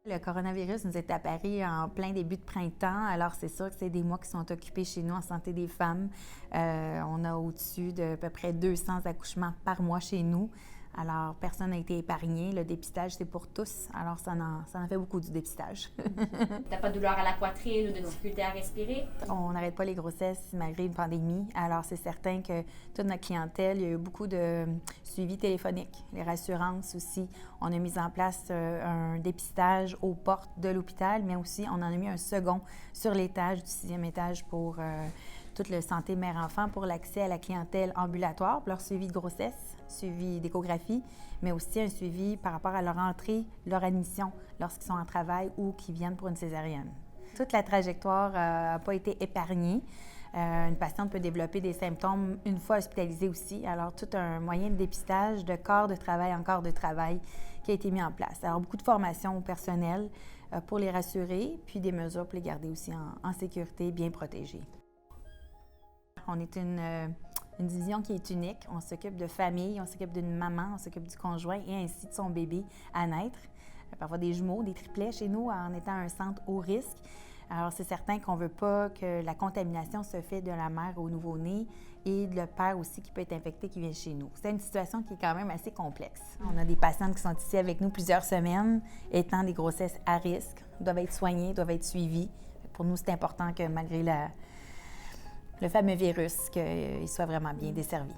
Le coronavirus nous est apparu en plein début de printemps, alors c'est sûr que c'est des mois qui sont occupés chez nous en santé des femmes. On a au-dessus de à peu près 200 accouchements par mois chez nous. Alors, personne n'a été épargné. Le dépistage, c'est pour tous. Alors, ça en fait beaucoup du dépistage. T'as pas de douleur à la poitrine ou de difficulté à respirer? On n'arrête pas les grossesses malgré une pandémie. Alors, c'est certain que toute notre clientèle, il y a eu beaucoup de suivi téléphonique, les rassurances aussi. On a mis en place un dépistage aux portes de l'hôpital, mais aussi on en a mis un second sur l'étage, du 6e étage pour toute le santé mère-enfant, pour l'accès à la clientèle ambulatoire, pour leur suivi de grossesse, suivi d'échographie, mais aussi un suivi par rapport à leur entrée, leur admission lorsqu'ils sont en travail ou qu'ils viennent pour une césarienne. Toute la trajectoire n'a pas été épargnée. Une patiente peut développer des symptômes une fois hospitalisée aussi. Alors, tout un moyen de dépistage de corps de travail en corps de travail qui a été mis en place. Alors, beaucoup de formation au personnel pour les rassurer, puis des mesures pour les garder aussi en sécurité, bien protégés. On est une division qui est unique. On s'occupe de famille, on s'occupe d'une maman, on s'occupe du conjoint et ainsi de son bébé à naître. Parfois des jumeaux, des triplets chez nous en étant un centre haut risque. Alors, c'est certain qu'on ne veut pas que la contamination se fait de la mère au nouveau-né et de le père aussi qui peut être infecté qui vient chez nous. C'est une situation qui est quand même assez complexe. On a des patientes qui sont ici avec nous plusieurs semaines, étant des grossesses à risque, doivent être soignées, doivent être suivies. Pour nous, c'est important que malgré le fameux virus, qu'ils soient vraiment bien desservis.